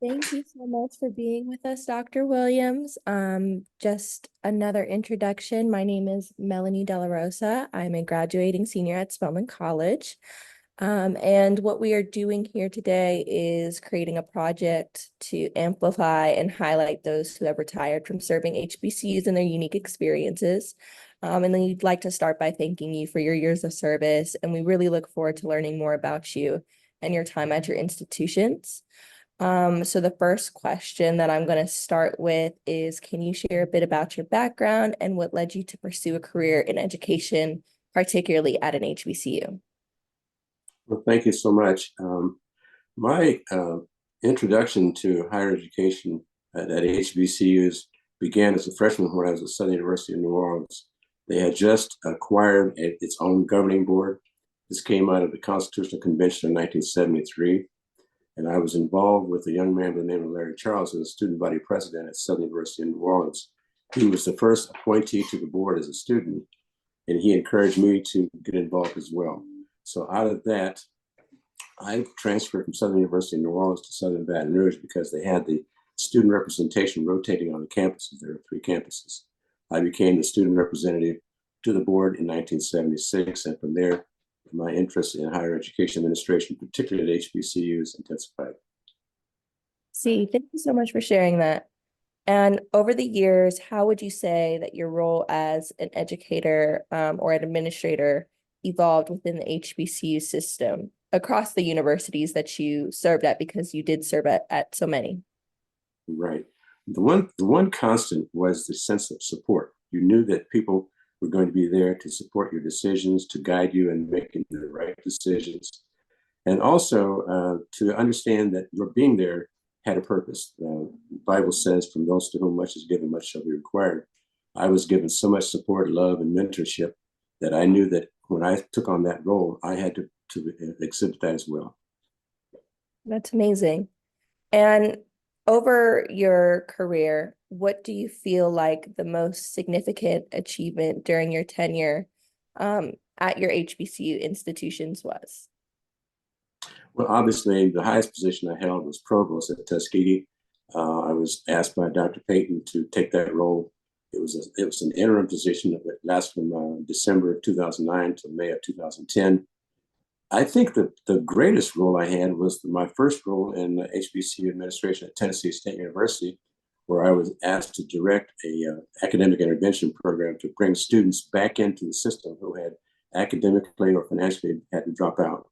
Thank you so much for being with us, Dr. Williams. Just another introduction. My name is Melanie Della Rosa. I'm a graduating senior at Spelman College. And what we are doing here today is creating a project to amplify and highlight those who have retired from serving HBCUs and their unique experiences. And then we'd like to start by thanking you for your years of service. And we really look forward to learning more about you and your time at your institutions. So the first question that I'm going to start with is, can you share a bit about your background and what led you to pursue a career in education, particularly at an HBCU? Well, thank you so much. My introduction to higher education at HBCUs began as a freshman when I was at Southern University of New Orleans. They had just acquired its own governing board. This came out of the Constitutional Convention in 1973. And I was involved with a young man by the name of Larry Charles, who was student body president at Southern University of New Orleans. He was the first appointee to the board as a student, and he encouraged me to get involved as well. So out of that, I transferred from Southern University of New Orleans to Southern Baton Rouge because they had the student representation rotating on the campuses. There are three campuses. I became the student representative to the board in 1976, and from there, my interest in higher education administration, particularly at HBCUs, intensified. See, thank you so much for sharing that. And over the years, how would you say that your role as an educator or an administrator evolved within the HBCU system across the universities that you served at, because you did serve at so many? Right. The one constant was the sense of support. You knew that people were going to be there to support your decisions, to guide you in making the right decisions, and also to understand that your being there had a purpose. The Bible says, "From those to whom much is given, much shall be required." I was given so much support, love, and mentorship that I knew that when I took on that role, I had to exhibit that as well. That's amazing. And over your career, what do you feel like the most significant achievement during your tenure at your HBCU institutions was? Well, obviously, the highest position I held was provost at Tuskegee. I was asked by Dr. Payton to take that role. It was an interim position that lasted from December of 2009 to May of 2010. I think the greatest role I had was my first role in HBCU administration at Tennessee State University, where I was asked to direct a academic intervention program to bring students back into the system who had academically or financially had to drop out.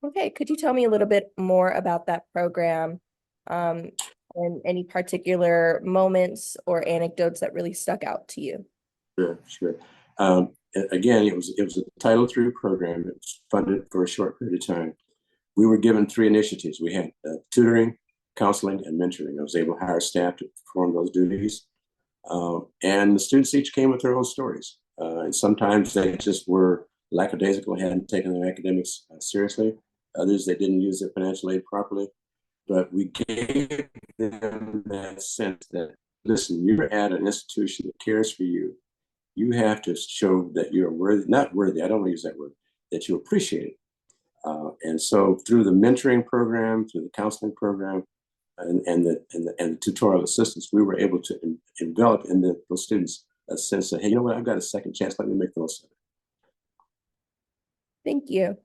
Okay, could you tell me a little bit more about that program, um, and any particular moments or anecdotes that really stuck out to you? Sure, sure. Again, it was a Title III program. It was funded for a short period of time. We were given three initiatives. We had tutoring, counseling, and mentoring. I was able to hire staff to perform those duties. And the students each came with their own stories. And sometimes they just were lackadaisical, hadn't taken their academics seriously. Others, they didn't use their financial aid properly. But we gave them that sense that, listen, you're at an institution that cares for you. You have to show that you're worthy, not worthy, I don't want to use that word, that you appreciate it. And so through the mentoring program, through the counseling program, and the tutorial assistance, we were able to envelop in those students a sense of, hey, you know what, I've got a second chance, let me make the most of it. Thank you.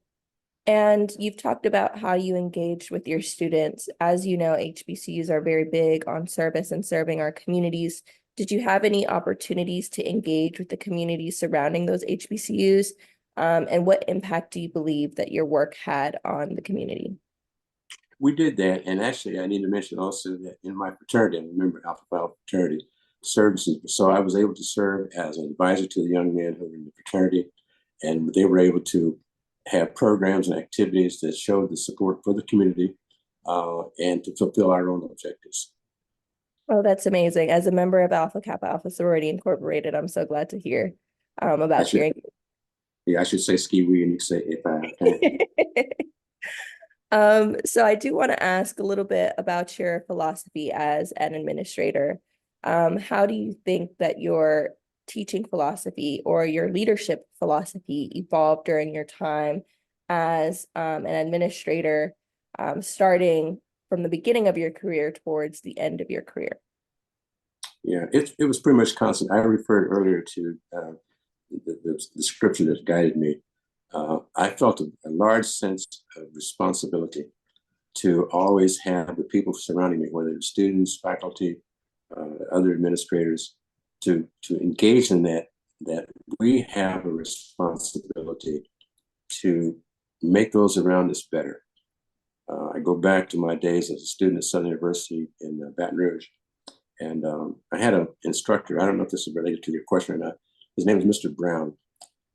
And you've talked about how you engaged with your students. As you know, HBCUs are very big on service and serving our communities. Did you have any opportunities to engage with the communities surrounding those HBCUs? And what impact do you believe that your work had on the community? We did that, and actually, I need to mention also that in my fraternity, I'm a member of Alpha Phi fraternity services, so I was able to serve as an advisor to the young men who were in the fraternity, and they were able to have programs and activities that showed the support for the community and to fulfill our own objectives. Oh, that's amazing. As a member of Alpha Kappa Alpha Sorority Incorporated, I'm so glad to hear I about should, your. yeah, I should say ski wee, and you say if I can. So I do want to ask a little bit about your philosophy as an administrator. How do you think that your teaching philosophy or your leadership philosophy evolved during your time as an administrator, starting from the beginning of your career towards the end of your career? Yeah, it was pretty much constant. I referred earlier to the scripture that guided me. I felt a large sense of responsibility to always have the people surrounding me, whether it's students, faculty, other administrators, to engage in that we have a responsibility to make those around us better. I go back to my days as a student at Southern University in Baton Rouge, and I had an instructor. I don't know if this is related to your question or not. His name was Mr. Brown,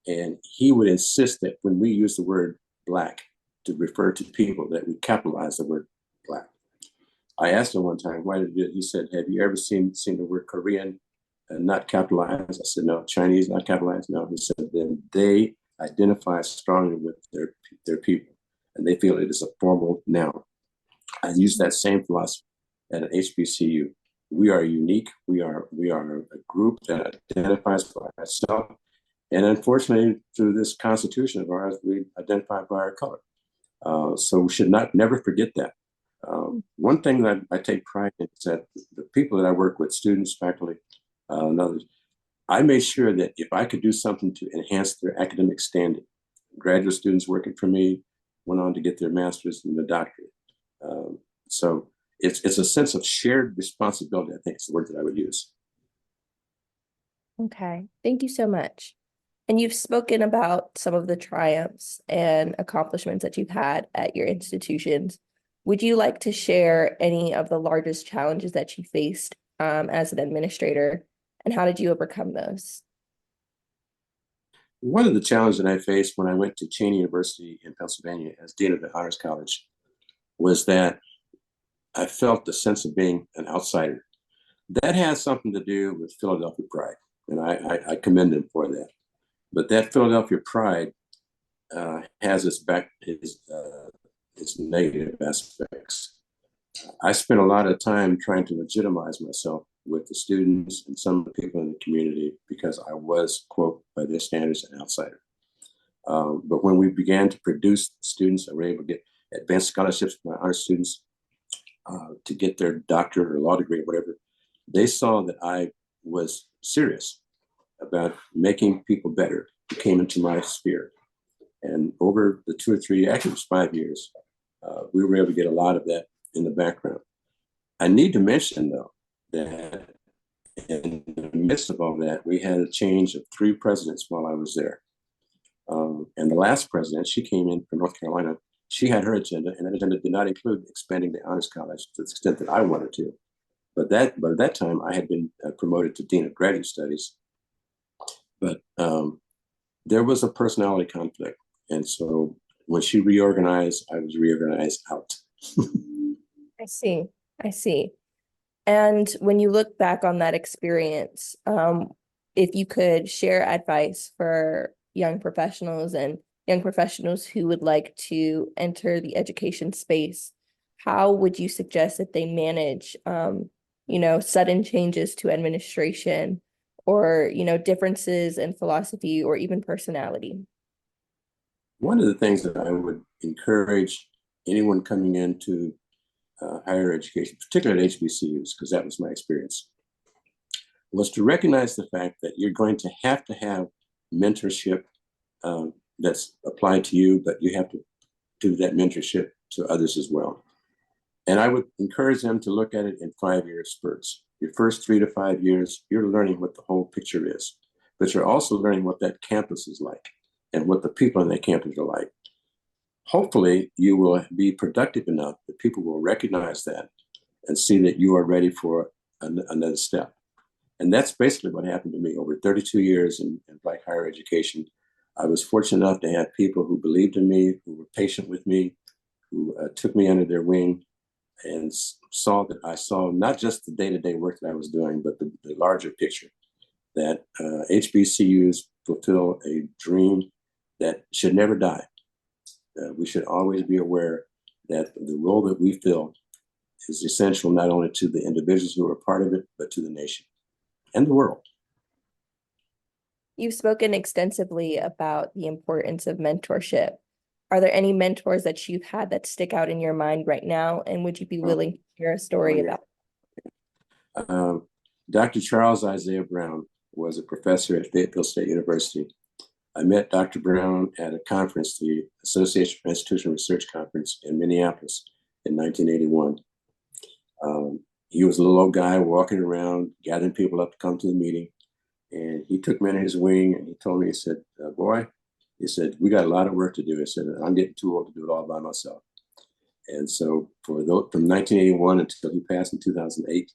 and he would insist that when we use the word Black to refer to people, that we capitalize the word Black. I asked him one time why did he said, "Have you ever seen the word Korean not capitalized?" I said, "No." "Chinese not capitalized?" "No." He said, "Then they identify strongly with their people, and they feel it is a formal noun." I use that same philosophy at an HBCU. We are unique. We are a group that identifies by ourselves, and unfortunately, through this Constitution of ours, we identify by our color. So we should never forget that. One thing that I take pride in is that the people that I work with, students, faculty, and others, I made sure that if I could do something to enhance their academic standing, graduate students working for me went on to get their master's and the doctorate. So it's a sense of shared responsibility, I think is the word that I would use. Okay, thank you so much. And you've spoken about some of the triumphs and accomplishments that you've had at your institutions. Would you like to share any of the largest challenges that you faced as an administrator, and how did you overcome those? One of the challenges that I faced when I went to Cheyney University in Pennsylvania as Dean of the Honors College was that I felt the sense of being an outsider. That has something to do with Philadelphia pride, and I commend them for that. But that Philadelphia pride has its negative aspects. I spent a lot of time trying to legitimize myself with the students and some of the people in the community because I was, quote, by their standards, an outsider. But when we began to produce students and were able to get advanced scholarships for my honor students to get their doctorate or law degree or whatever, they saw that I was serious about making people better who came into my sphere. And over the 2 or 3, actually it was 5 years, we were able to get a lot of that in the background. I need to mention, though, that in the midst of all that, we had a change of 3 presidents while I was there. And the last president, she came in from North Carolina. She had her agenda, and that agenda did not include expanding the Honors College to the extent that I wanted to. But by that time, I had been promoted to Dean of Graduate Studies. But there was a personality conflict. And so when she reorganized, I was reorganized out. I see. I see. And when you look back on that experience, if you could share advice for young professionals and young professionals who would like to enter the education space, how would you suggest that they manage, sudden changes to administration or, differences in philosophy or even personality? One of the things that I would encourage anyone coming into higher education, particularly at HBCUs, because that was my experience, was to recognize the fact that you're going to have mentorship that's applied to you, but you have to do that mentorship to others as well. And I would encourage them to look at it in 5-year spurts. Your first 3 to 5 years, you're learning what the whole picture is, but you're also learning what that campus is like and what the people on that campus are like. Hopefully, you will be productive enough that people will recognize that and see that you are ready for another step. And that's basically what happened to me over 32 years in Black higher education. I was fortunate enough to have people who believed in me, who were patient with me, who took me under their wing and saw that I saw not just the day-to-day work that I was doing, but the larger picture, that HBCUs fulfill a dream that should never die. We should always be aware that the role that we fill is essential not only to the individuals who are part of it, but to the nation and the world. You've spoken extensively about the importance of mentorship. are there any mentors that you've had that stick out in your mind right now? And would you be willing to share a story about? Um, Dr. Charles Isaiah Brown was a professor at Fayetteville State University. I met Dr. Brown at a conference, the Association for Institutional Research Conference in Minneapolis in 1981. He was a little old guy walking around, gathering people up to come to the meeting. And he took me under his wing and he told me, he said, boy, he said, we got a lot of work to do. He said, I'm getting too old to do it all by myself. And so from 1981 until he passed in 2008,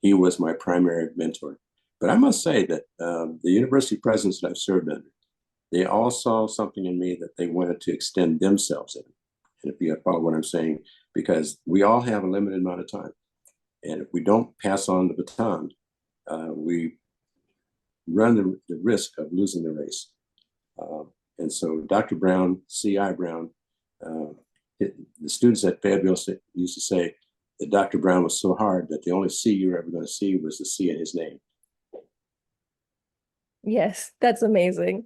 he was my primary mentor. But I must say that the university presidents that I've served under, they all saw something in me that they wanted to extend themselves in. And if you follow what I'm saying, because we all have a limited amount of time. And if we don't pass on the baton, we run the risk of losing the race. And so Dr. Brown, C.I. Brown, the students at Fayetteville used to say that Dr. Brown was so hard that the only C you were ever going to see was the C in his name. Yes, that's amazing.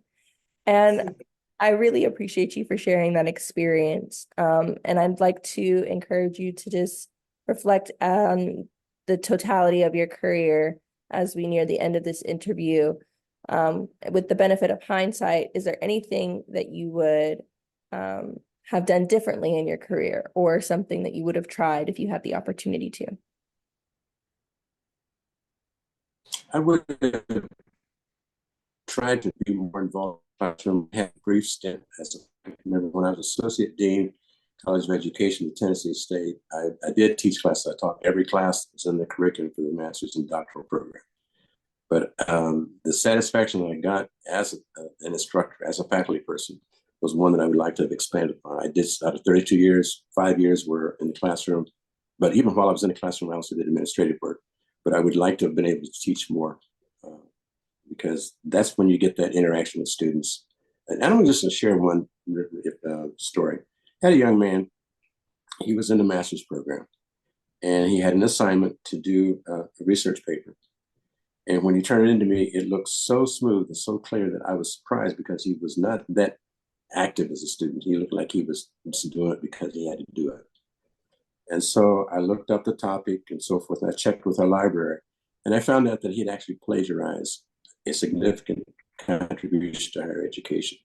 And I really appreciate you for sharing that experience. And I'd like to encourage you to just reflect on the totality of your career as we near the end of this interview. With the benefit of hindsight, is there anything that you would have done differently in your career, or something that you would have tried if you had the opportunity to? I would have tried to be more involved in the classroom. I had a brief stint I remember when I was associate dean, College of Education at Tennessee State. I did teach classes. I taught every class that was in the curriculum for the master's and doctoral program. But the satisfaction that I got as an instructor, as a faculty person, was one that I would like to have expanded upon. I did, out of 32 years, 5 years were in the classroom. But even while I was in the classroom, I also did administrative work. But I would like to have been able to teach more, because that's when you get that interaction with students. And I'm just going to share one story. I had a young man, he was in the master's program, and he had an assignment to do a research paper. And when he turned it into me, it looked so smooth and so clear that I was surprised, because he was not that active as a student. He looked like he was just doing it because he had to do it. And so I looked up the topic and so forth. And I checked with our library, and I found out that he had actually plagiarized a significant contribution to higher education.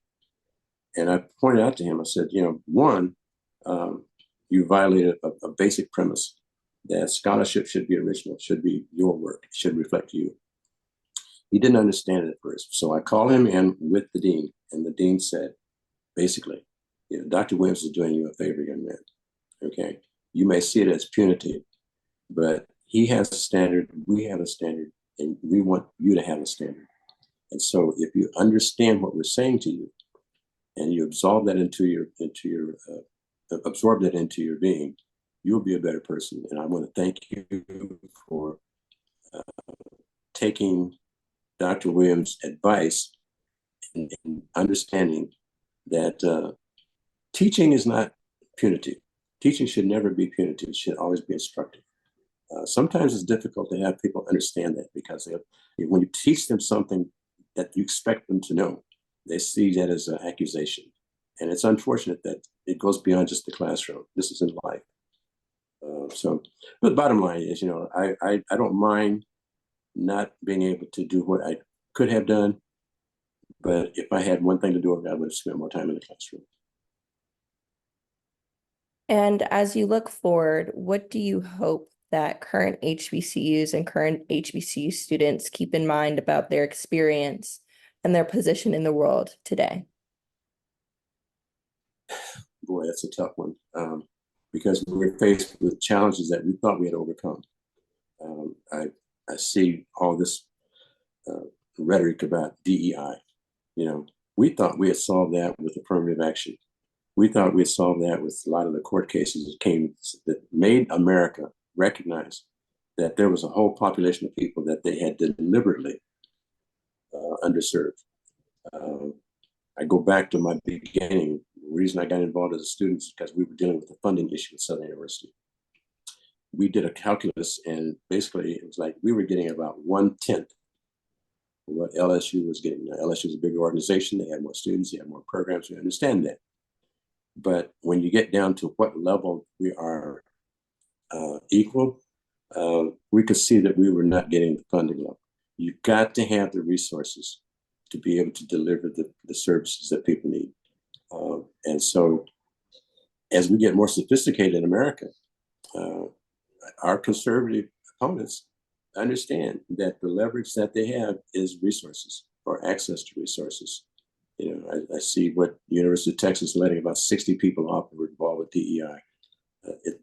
And I pointed out to him, I said, one, you violated a basic premise that scholarship should be original, should be your work, should reflect you. He didn't understand it at first. So I called him in with the dean, and the dean said, basically, Dr. Williams is doing you a favor, young man. Okay. You may see it as punitive, but he has a standard, we have a standard, and we want you to have a standard. And so if you understand what we're saying to you, and you absorb that into your being, you'll be a better person. And I want to thank you for taking Dr. Williams' advice and understanding that teaching is not punitive. Teaching should never be punitive. It should always be instructive. Sometimes it's difficult to have people understand that, because when you teach them something that you expect them to know, they see that as an accusation. And it's unfortunate that it goes beyond just the classroom. This is in life. But the bottom line is, I don't mind not being able to do what I could have done. But if I had one thing to do, I would have spent more time in the classroom. And as you look forward, what do you hope that current HBCUs and current HBCU students keep in mind about their experience and their position in the world today? Boy, that's a tough one, because we're faced with challenges that we thought we had overcome. I see all this rhetoric about DEI. We thought we had solved that with affirmative action. We thought we had solved that with a lot of the court cases that made America recognize that there was a whole population of people that they had deliberately underserved. I go back to my beginning. The reason I got involved as a student is because we were dealing with the funding issue at Southern University. We did a calculus, and basically it was like we were getting about 1/10 what LSU was getting. Now, LSU is a big organization. They had more students, they had more programs. We understand that. But when you get down to what level we are equal, we could see that we were not getting the funding level. You've got to have the resources to be able to deliver the services that people need. And so as we get more sophisticated in America, our conservative opponents understand that the leverage that they have is resources or access to resources. You know, I see what University of Texas letting about 60 people off who were involved with DEI.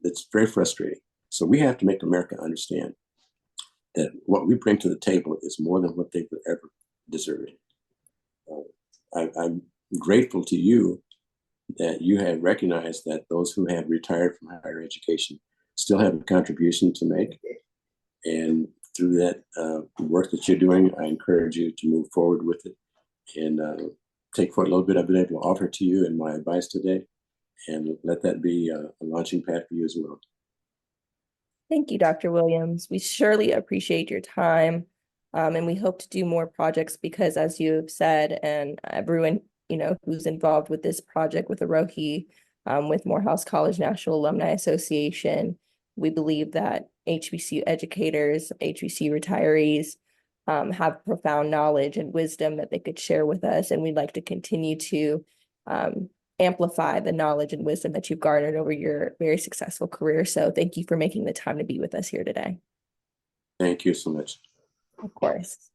It's very frustrating. So we have to make America understand that what we bring to the table is more than what they would ever deserve. I'm grateful to you that you have recognized that those who have retired from higher education still have a contribution to make. And through that work that you're doing, I encourage you to move forward with it and take what little bit I've been able to offer to you in my advice today, and let that be a launching pad for you as well. Thank you, Dr. Williams. We surely appreciate your time, and we hope to do more projects because, as you have said, and everyone who's involved with this project with Arohi, with Morehouse College National Alumni Association, we believe that HBCU educators, HBCU retirees, have profound knowledge and wisdom that they could share with us, and we'd like to continue to amplify the knowledge and wisdom that you've garnered over your very successful career. So thank you for making the time to be with us here today. Thank you so much. Of course.